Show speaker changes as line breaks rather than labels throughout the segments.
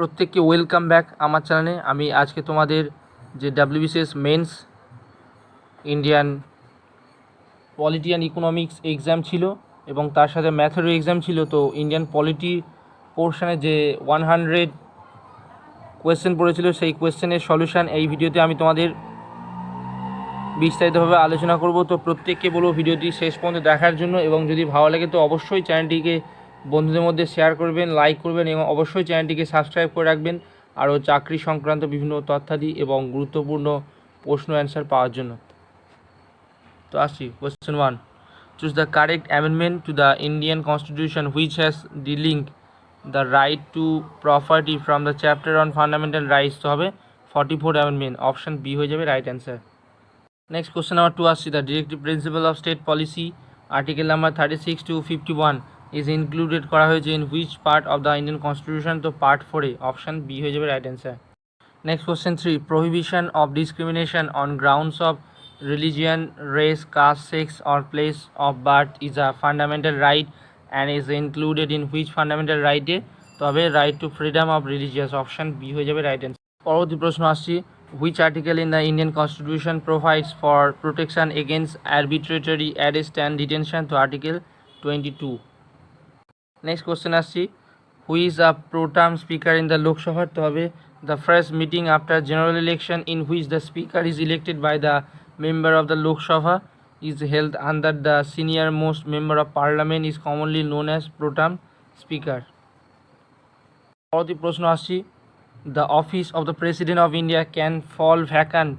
প্রত্যেককে welcome back আমার চ্যানেলে। আমি আজকে তোমাদের যে WBCS men's Indian polity and economics exam ছিল এবং তার সাথে ম্যাথেরও এক্সাম ছিল, তো ইন্ডিয়ান পলিটি পোর্শনে যে 100 কোয়েশ্চেন পড়েছিল সেই কোয়েশ্চেনের সলিউশন এই ভিডিওতে আমি তোমাদের বিস্তারিতভাবে আলোচনা করব। তো প্রত্যেককে বলবো ভিডিওটি শেষ পর্যন্ত দেখার জন্য, এবং যদি ভালো লাগে তো অবশ্যই চ্যানেলটিকে বন্ধুদের মধ্যে শেয়ার করবেন, লাইক করবেন এবং অবশ্যই চ্যানেলটিকে সাবস্ক্রাইব করে রাখবেন আরও চাকরি সংক্রান্ত বিভিন্ন তথ্যাদি এবং গুরুত্বপূর্ণ প্রশ্ন অ্যান্সার পাওয়ার জন্য। তো আসছি question 1, choose the correct amendment to the Indian constitution which has ডিলিঙ্ক the right two property from the chapter on fundamental rights. তো হবে 44 অ্যামেন্ডমেন্ট, অপশান বি হয়ে যাবে right answer. Next question number 2 আসছি, the directive principal of state policy article number 36 to 51 is included করা হয়েছে in which part of the Indian constitution. তো part 4-এ, option B হয়ে যাবে right answer. Next question 3, prohibition of discrimination on grounds of religion, race, caste, sex or place of birth is a fundamental right and is included in which fundamental রাইটে। তবে right to freedom of religious, option B হয়ে যাবে right answer. পরবর্তী প্রশ্ন আসছি, which article in the Indian Constitution provides for protection against arbitrary arrest and detention? To article 22. Next question আসছি, who is a pro term speaker in the Lok Sabha? তো হবে the first meeting after general election in which the speaker is elected by the member of the Lok Sabha is held under the senior most member of parliament is commonly known as pro term speaker. পরবর্তী প্রশ্ন আসছি, the office of the president of India can fall vacant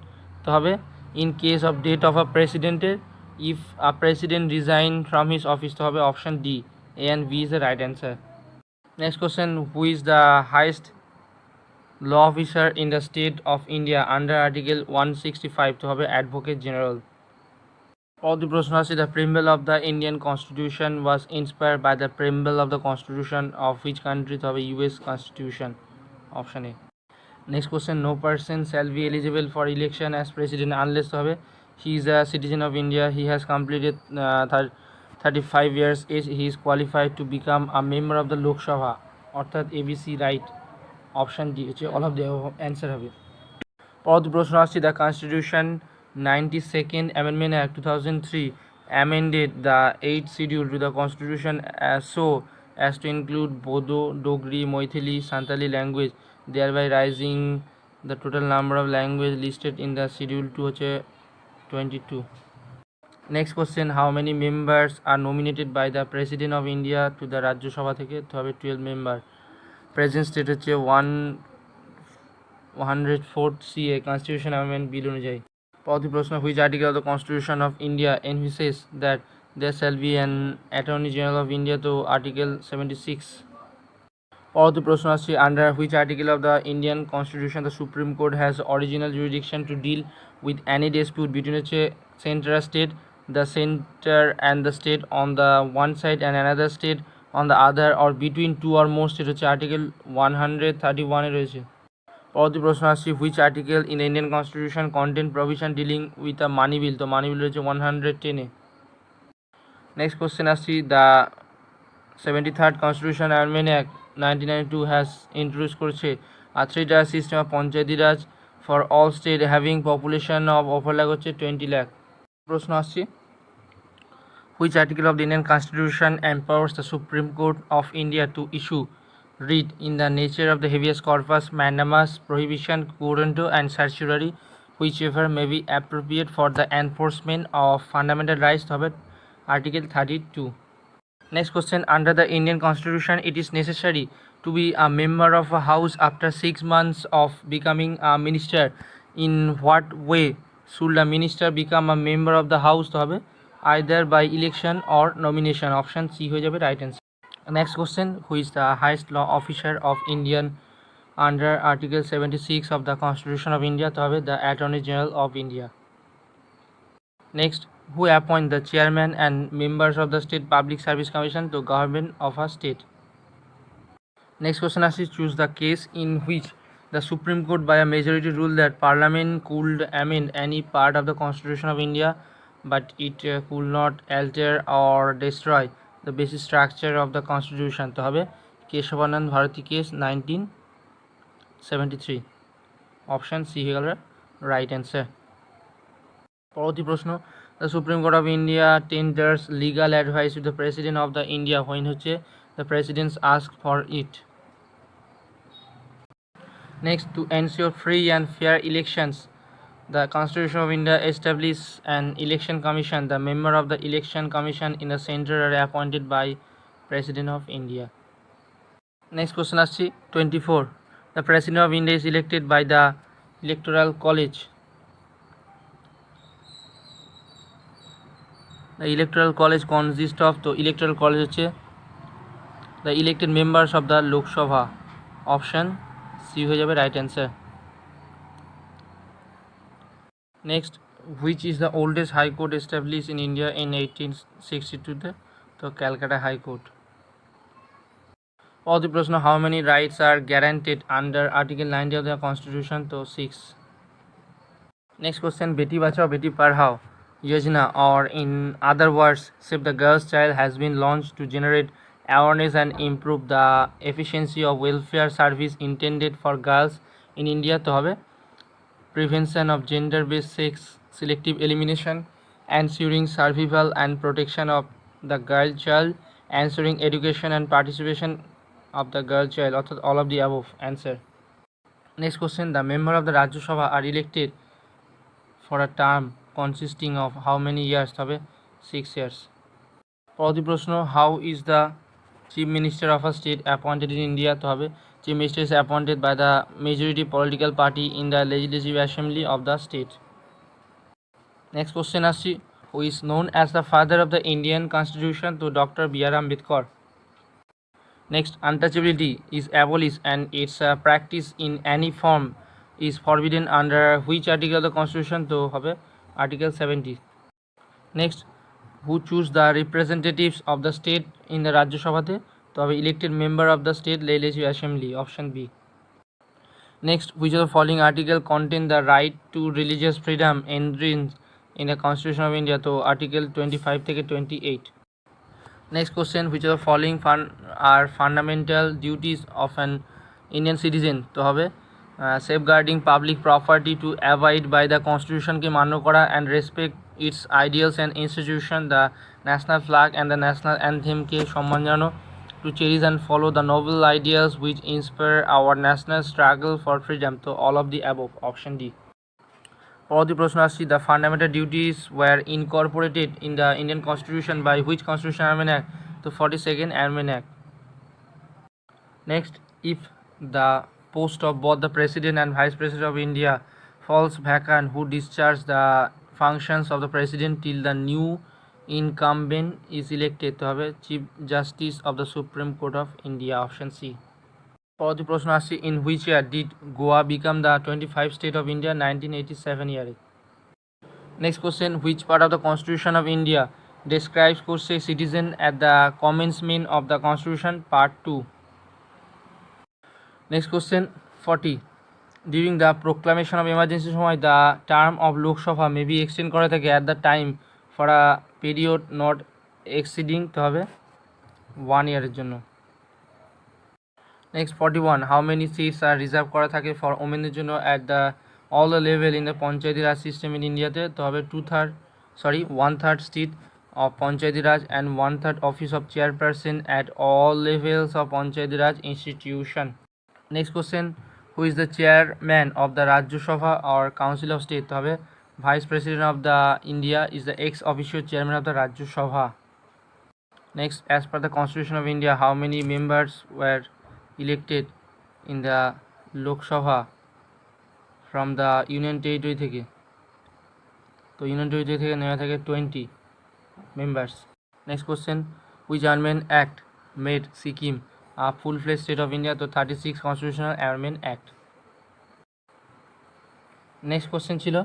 তো হবে in case of death of a president if a president resign from his office। তো হবে option D, A and B is the right answer. Next question, who is the highest law officer in the state of India under article 165? তো হবে advocate general. পরবর্তী প্রশ্ন আছে, the preamble of the Indian constitution was inspired by the preamble of the constitution of which country? তো হবে US constitution, option A. Next question, no person shall be eligible for election as president unless to have he is a citizen of India, he has completed 35 years age, he is qualified to become a member of the Lok Sabha, অর্থাৎ ABC right, option D হচ্ছে all of the answer হবে। পরবর্তী প্রশ্ন আসছে, the constitution 92nd Amendment Act 2003 amended the 8th schedule to the constitution so as to include Bodo, Dogri, Maithili, Santali language, thereby raising the total number of language listed in the schedule to 22. Next question, how many members are nominated by the President of India to the Rajya Sabha থেকে? তো হবে 12 member. Present state হচ্ছে 104 CA Constitution Amendment Bill অনুযায়ী। পরবর্তী প্রশ্ন, which article of the constitution of India envisages that there shall be an Attorney General of India? তো article 76। পরবর্তী প্রশ্ন আসছে, under which article of the Indian constitution the supreme court has original jurisdiction to deal with any dispute between centre state, the centre and the state on the one side and another state on the other or between two or more state article 131 রয়েছে। পরবর্তী প্রশ্ন আসছে, which article in Indian constitution content provision dealing with a money bill? তো money bill রয়েছে 110-এ। Next question আসছি, the 73rd Constitution Amendment Act 1992 has introduce করেছে আর 3-tier system of panchayati raj for all state having population of over lakh হচ্ছে 20 লাখ। প্রশ্ন আসছি, which article of the Indian constitution empowers the supreme court of India to issue writ in the nature of the habeas corpus, mandamus, prohibition, currento and certiorari, whichever may be appropriate for the enforcement of fundamental rights? হবে article 32. Next question, under the Indian constitution it is necessary to be a member of a house after 6 months of becoming a minister. In what way should a minister become a member of the house? তো হবে either by election or nomination, option C হয়ে যাবে right answer. Next question, who is the highest law officer of Indian under article 76 of the constitution of India? তো হবে the Attorney General of India. Next, who appoint the chairman and members of the state public service commission? to government of a state. Next question is, choose the case in which the Supreme Court by a majority ruled that Parliament could amend any part of the Constitution of India but it could not alter or destroy the basic structure of the Constitution. তো হবে Kesavananda Bharati case 19 73 option C হয়ে গেল right answer. পরবর্তী প্রশ্ন, the supreme court of India tenders legal advice to the president of the India when হচ্ছে the president's ask for it. Next, to ensure free and fair elections the Constitution of India establishes an election commission. The member of the election commission in the center are appointed by President of India. Next question আসছি 24. The President of India is elected by the Electoral College. The Electoral College consists of, তো Electoral College হচ্ছে the elected members of the Lok Sabha. Option C হয়ে যাবে right answer. Next, which is the oldest high court established in India in 1862? তো Calcutta High Court. Or the question, how many rights are guaranteed under Article 90 of the Constitution? तो 6. Next question, Beti Bachao Beti Padhao Yojana, or in other words, Save the Girls Child, has been launched to generate awareness and improve the efficiency of welfare service intended for girls in India. তো হবে prevention of gender-based sex selective elimination, ensuring survival and protection of the girl child, ensuring education and participation of the girl child, অর্থাৎ all of the above answer. Next question, the member of the Rajya Sabha are elected for a term consisting of how many years? হবে 6 years. পরবর্তী প্রশ্ন, how is the chief minister of a state appointed in India? তো হবে chief minister is appointed by the majority political party in the legislative assembly of the state. Next question আসছি, who is known as the father of the Indian constitution? তো Dr. B.R. Ambedkar. Next, untouchability is abolished and its practice in any form is forbidden under which article of the constitution? তো হবে article 70. Next, who choose the representatives of the state in the Rajya Sabha? তো হবে elected member of the state legislative assembly. Option B. Next, which of the following article contain the right to religious freedom enshrined in the Constitution of India? তো article 25 থেকে 28. Next question, which of the following are fundamental duties of an Indian citizen? তো হবে safeguarding public property, to abide by the constitution কে মান্য করা and respect its ideals and institution, the national flag and the national anthem কে সম্মান জানানো, to cherish and follow the noble ideals which inspire our national struggle for freedom. তো all of the above. Option D. পরবর্তী প্রশ্ন আসছি, the fundamental duties were incorporated in the Indian Constitution by which Constitution Amendment Act? তো 42nd Amendment Act. Next, if the post of both the President and Vice President of India falls vacant, who discharge the functions of the President till the new incumbent is elected? তো হবে Chief Justice of the Supreme Court of India. Option C. পরবর্তী প্রশ্ন আসছে, in which year did Goa become the 25th state of India? 1987 year. Next question, which part of the Constitution of India describes করছে citizen at the commencement of the Constitution? Part 2. Next question 40. During the proclamation of emergency সময় the term of Lok Sabha may be extend করা থাকে at the time for a period not exceeding, তো হবে 1 year-এর জন্য। Next 41. How many seats are reserved করা থাকে for women's জন্য at the all the level in the Panchayati Raj system in India? তো হবে 1/3 seat of Panchayati Raj and 1/3 office of chairperson at all levels of Panchayati Raj institution. Next question, who is the chairman of the Rajya Sabha or Council of State? তো হবে Vice President of the India is the ex officio chairman of the Rajya Sabha. Next, as per the Constitution of India, how many members were elected in the Lok Sabha from the Union Territory থেকে? তো Union Territory থেকে নেওয়া থাকে 20 members. Next question, which Amendment Act made Sikkim a full-fledged state of India? তো 36 Constitutional Amendment Act. Next question ছিল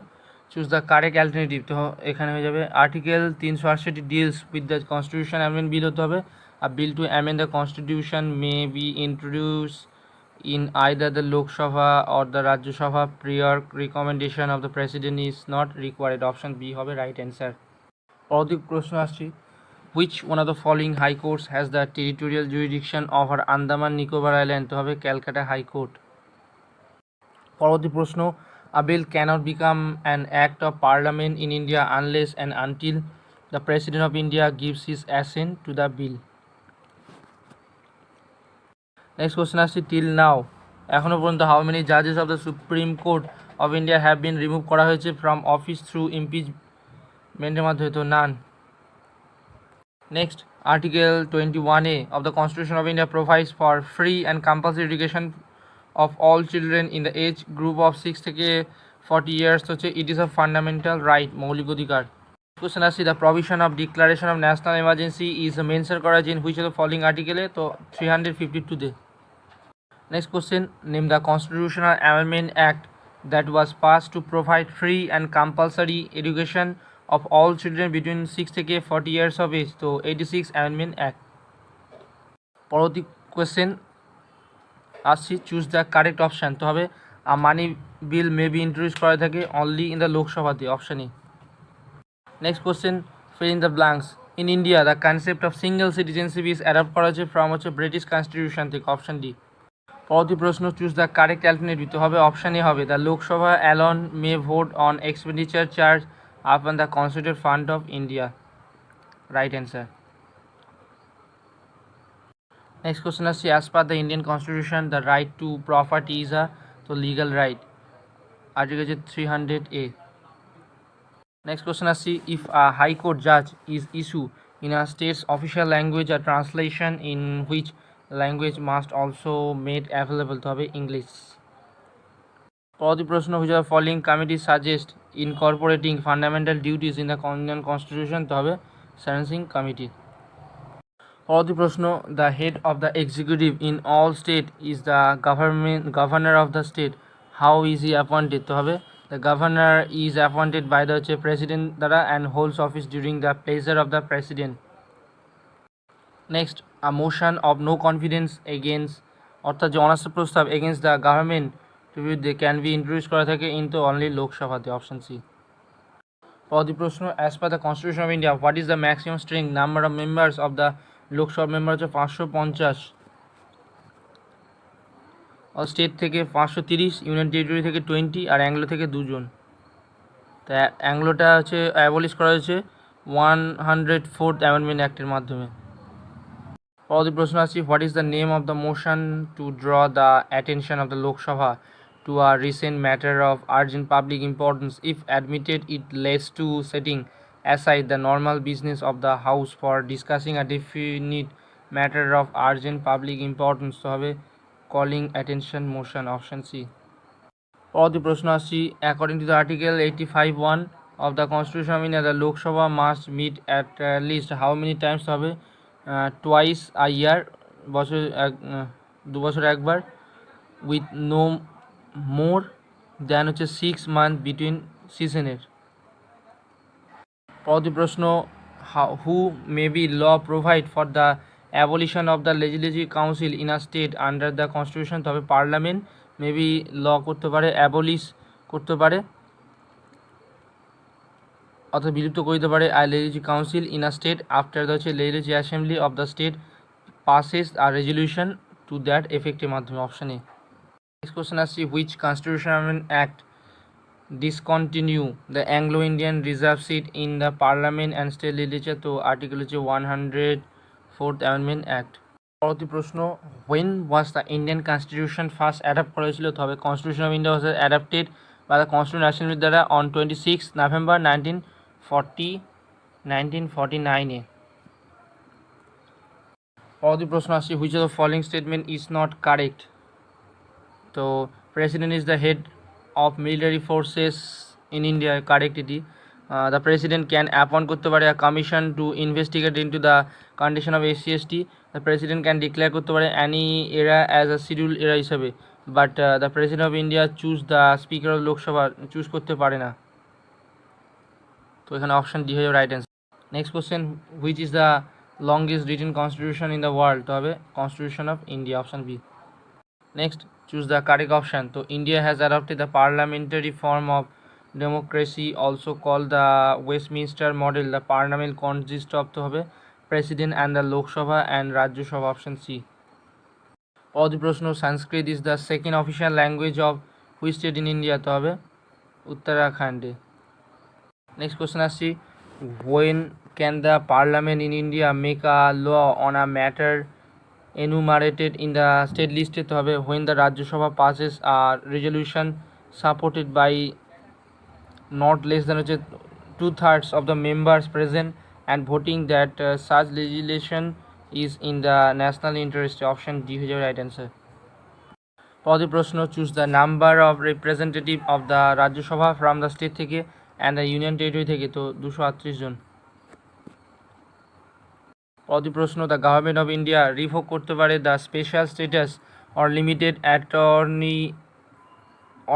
choose the correct alternative. তো এখানে হয়ে যাবে article 368 deals with the Constitution Amendment Bill হতে হবে। A bill to amend the Constitution may be introduced in either the Lok Sabha or the Rajya Sabha. Prior recommendation of the President is not required. Option B হবে right answer. পরবর্তী প্রশ্ন আসছি, which one of the following high courts has the territorial jurisdiction over Andaman Nicobar Island? তো হবে Calcutta High Court. পরবর্তী প্রশ্ন, a bill cannot become an act of parliament in India unless and until the President of India gives his assent to the bill. Next question আসছে, till now এখনো পর্যন্ত how many judges of the Supreme Court of India have been removed করা হয়েছে from office through impeachment এর মাধ্যমে? তো none. Next, Article 21A of the Constitution of India provides for free and compulsory education of all children in the age group of 6 থেকে 40 years. So it is a fundamental right, মৌলিক অধিকার. Question আসছে, the provision of declaration of national emergency is mentioned করা হয়েছে in which of the following article? তো 352 তে. Next question, name the Constitutional Amendment Act that was passed to provide free and compulsory education of all children between 6 থেকে 40 years of age. তো 86 Amendment Act. পরবর্তী question আসছি, choose the correct option. তো হবে money bill may be introduce করা থাকে only in the লোকসভাতে, option A. Next question, fill in the blanks. In India the concept of single citizenship is adapt করা হচ্ছে from British constitution থেকে, option D. পরবর্তী প্রশ্ন, চুজ দ্য কারেক্ট অ্যালটারনেটিভ। তো হবে অপশান এ হবে, the Lok Sabha alone may vote on expenditure charge upon the constituted fund of India, right answer. Next question is, as per the Indian Constitution, the right to property is a legal right. Article 300A. Next question is, if a High Court judge is issued in a state's official language, a translation in which language must also made available? To have English. পরবর্তী প্রশ্ন, which of the following committee suggest incorporating fundamental duties in the Indian Constitution? তো হবে Sentencing Committee. পরবর্তী প্রশ্ন, the head of the executive in all state is the governor of the state, how is he appointed? তো হবে the governor is appointed by the president দ্বারা and holds office during the pleasure of the president. Next, a motion of no confidence against, অর্থাৎ যে অনাস্থা প্রস্তাব against the government বিরুদ্ধে can be introduce করা থাকে ইন তো অনলি লোকসভাতে, অপশন সি। পরবর্তী প্রশ্ন, as per the constitution of India what is the maximum strength number of members of the Lok Sabha member? হচ্ছে 550। স্টেট থেকে 530, ইউনিয়ন টেরিটরি থেকে 20 আর অ্যাংলো থেকে 2 জন। তা অ্যাংলোটা হচ্ছে অ্যাবলিশ করা হয়েছে 104th অ্যামেন্ডমেন্ট অ্যাক্টের মাধ্যমে। পরবর্তী প্রশ্ন আসছি, what is the name of the motion two draw the attention of the Lok Sabha to a recent matter of urgent public importance? If admitted, it leads to setting aside the normal business of the House for discussing a definite matter of urgent public importance. তো হবে calling attention motion, option C. পরবর্তী প্রশ্ন আসছি, according to the article 85(1) of the Constitution of India, the Lok Sabha must meet at least how many times? হবে twice a year, বছর 2 বছরে একবার, with no more than 6 months between seasons. পরবর্তী প্রশ্ন, who may be law provide for the abolition of the legislative council in a state under the constitution? তবে parliament may be ল করতে পারে, abolish করতে পারে অথবা বিলুপ্ত করে দিতে পারে legislative council in a state after the legislative assembly of the state passes a resolution to that effect এর মাধ্যমে, অপশন এ। Next question আসছি, which constitutional act discontinue the Anglo-Indian reserve seat in the parliament and state legislature? তো article হচ্ছে 104th Amendment Act. পরবর্তী প্রশ্ন, when was the Indian Constitution first adapt করা হয়েছিল? তো হবে Constitution of India was adopted by the Constitutional Assembly দ্বারা on 26 November 1949 এ। পরবর্তী প্রশ্ন আসছে, which of the following statement is not correct? তো president is the head of military forces in India, correct এটি। দ্য প্রেসিডেন্ট ক্যান অ্যাপয়েন্ট করতে পারে commission to investigate into the condition of SC/ST। The president can declare করতে পারে Annie এরা as a schedule এরা হিসাবে, but the president of India choose the speaker of Lok Sabha choose করতে পারে না। তো এখানে অপশন ডি হয়ে যাবে right answer. Next question, which is the longest written constitution in the world? তো হবে constitution of India, option B. Next, choose the correct option. So India has adopted the parliamentary form of democracy, also called the Westminster model. The parliament consists of the president and the Lok Sabha and Rajya Sabha, option C. পরবর্তী প্রশ্ন, Sanskrit is the second official language of which state in India তো হবে উত্তরাখণ্ডে। Next question আসছি, when can the parliament in India make a law on a matter enumerated in the state listed তো হবে when the Rajya Sabha passes a resolution supported by not less than 2/3 of the members present and voting that such legislation is in the national interest. Option D হয়ে যাবে right answer. পরবর্তী প্রশ্ন, choose the number of representative of the Rajya Sabha from the state থেকে and the union territory থেকে, তো 238 জন। পরবর্তী প্রশ্ন, the government of India revoke করতে পারে the special status or limited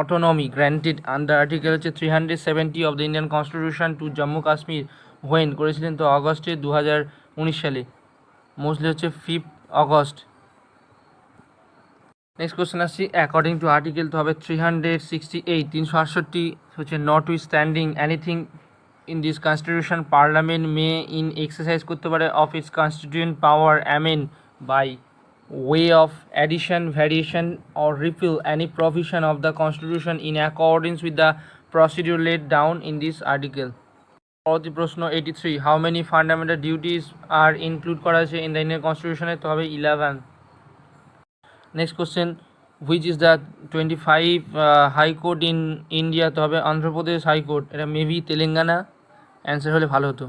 autonomy granted under article 370 of the Indian constitution to Jammu Kashmir when করেছিলেন তো আগস্টে 2019 সালে, মোস্টলি 5 আগস্ট। নেক্সট কোশ্চেন আসছি, অ্যাকর্ডিং টু আর্টিকেল তো হবে 368 368 not with standing anything in this constitution parliament may in exercise করতে পারে of its constituent power amend by way of addition, variation or repeal any provision of the constitution in accordance with the procedure laid down in this article. পরবর্তী প্রশ্ন 83, how many fundamental duties are include করা আছে in the Indian constitution তো হবে 11. Next question, which is the 25 high court in India তো হবে Andhra Pradesh high court, এটা maybe Telangana answer হলে ভালো হতো।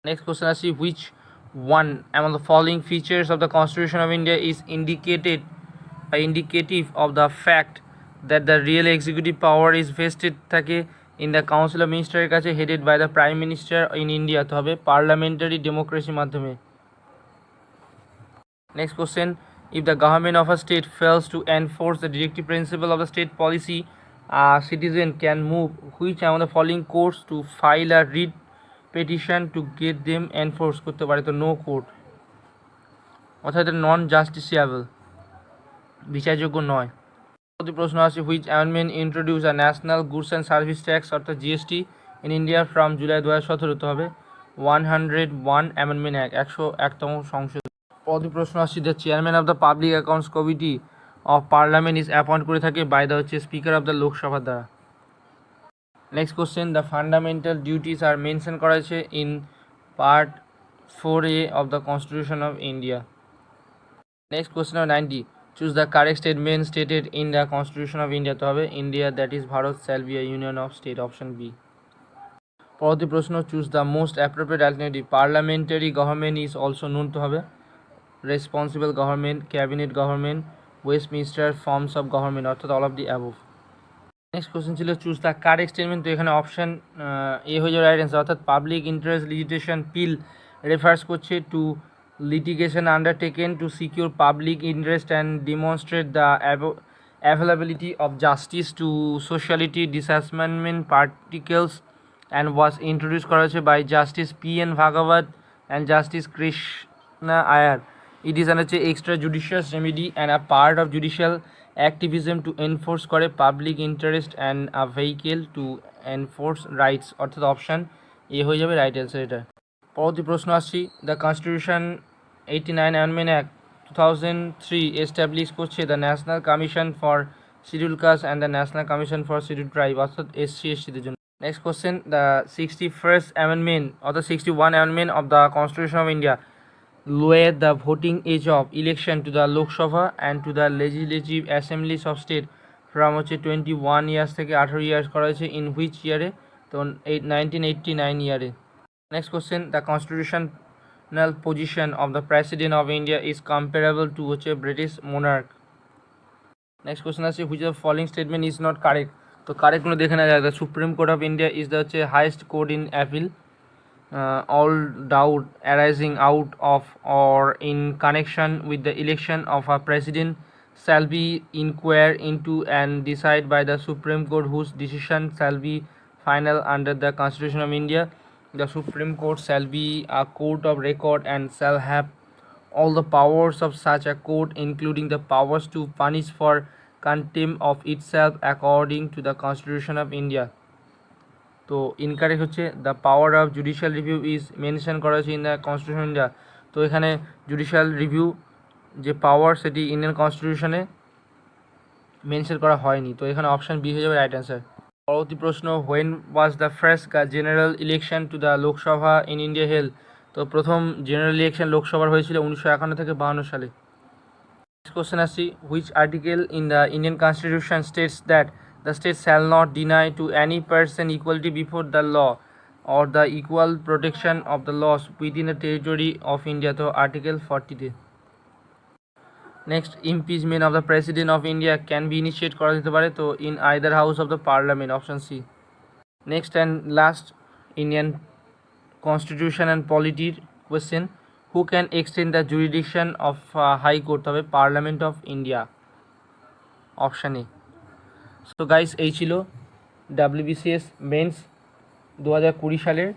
নেক্সট কোশ্চেন আসি, which one among the following features of the constitution of India is indicative of the fact that the real executive power is vested থাকে in the council of মিনিস্টারের কাছে headed by the prime minister in India তো হবে parliamentary ডেমোক্রেসির মাধ্যমে। Next question, if the government of a state fails to enforce the directive principle of the state policy, a citizen can move which among the following courts to file a writ petition to get them enforced করতে পারে তো no court, অর্থাৎ নন জাস্টিসিয়েবল, বিচারযোগ্য নয়। প্রশ্ন আছে, which amendment introduce a national goods and service tax অর্থাৎ GST in India from July 2017 তো হবে 101 অ্যামেন্ডমেন্ট অ্যাক্ট 101তম সংশোধন। পরবর্তী প্রশ্ন আসছে, the chairman of the public accounts committee of parliament is appoint করে থাকে by the speaker of the লোকসভার দ্বারা। Next question, the fundamental duties are mention করা হয়েছে in part 4A of the constitution of India. Next question 90, choose the correct statement stated in the constitution of India তো হবে India that is Bharat shall be a union of state, option B. পরবর্তী প্রশ্ন, choose the most appropriate alternative parliamentary government is also known তো হবে responsible government, cabinet government, Westminster forms of government অর্থাৎ all of the above. Next question ছিল, choose the correct statement, তো এখানে option A হয়ে যাবে রাইট অ্যান্সার, অর্থাৎ public interest litigation PIL refers করছে to litigation undertaken to secure public interest and demonstrate the availability of justice to socially disadvantaged particles and was introduce করা হয়েছে by justice PN Bhagwat and justice Krishna Iyer. It is an extrajudicial remedy and a part of judicial activism to enforce করে public interest and a vehicle to enforce rights অর্থাৎ option A হয়ে যাবে right answer এটা। পরবর্তী প্রশ্ন আসছি, the constitution 89 amendment act 2003 establish করছে the national commission for scheduled caste and the national commission for scheduled tribe অর্থাৎ SC/STদের জন্য। Next question, the 61st amendment অর্থাৎ 61 amendment of the constitution of India lower the voting age of election to the Lok Sabha and to the legislative assemblies of state from 21 years থেকে 18 years করা হয়েছে in which year তো 1989 ইয়ারে। Next question, the constitutional position of the president of India is comparable to British monarch. Next question আছে, which of following statement is not correct, তো কারেক্টগুলো দেখে নেওয়া যায়। The supreme court of India is the highest court in appeal. All doubt arising out of or in connection with the election of a president shall be inquired into and decided by the Supreme Court, whose decision shall be final under the Constitution of India. The Supreme Court shall be a court of record and shall have all the powers of such a court, including the powers to punish for contempt of itself according to the Constitution of India. তো incorrect হচ্ছে, the power of judicial review is mention করা হয়েছে in the constitution India. তো এখানে judicial review যে পাওয়ার সেটি Indian কনস্টিটিউশনে mention করা হয়নি, তো এখানে অপশান বি হয়ে যাবে রাইট অ্যান্সার। পরবর্তী প্রশ্ন, when was the first general election to the Lok Sabha in India held? তো প্রথম জেনারেল ইলেকশন লোকসভার হয়েছিল 1951 থেকে 52 সালে। নেক্সট কোশ্চেন আসছি, which article in the Indian constitution states that the state shall not deny to any person equality before the law or the equal protection of the laws within the territory of India? তো article 40-তে। Next, impeachment of the president of India can be initiate করা যেতে পারে, তো in either house of the parliament, option C. Next and last Indian constitution and পলিটির question, who can extend the jurisdiction of high court? হবে parliament of India, option A. So guys, এই ছিল WBCS men's 2020 সালের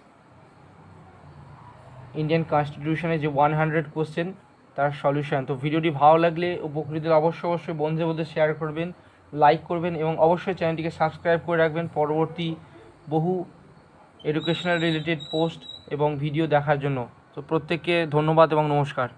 Indian কনস্টিটিউশনের যে 100 question তার solution. তো ভিডিওটি ভালো লাগলে উপকৃত অবশ্যই বন্ধুদের মধ্যে শেয়ার করবেন, লাইক করবেন এবং অবশ্যই চ্যানেলটিকে সাবস্ক্রাইব করে রাখবেন পরবর্তী বহু এডুকেশনাল রিলেটেড পোস্ট এবং ভিডিও দেখার জন্য। তো প্রত্যেককে ধন্যবাদ এবং নমস্কার।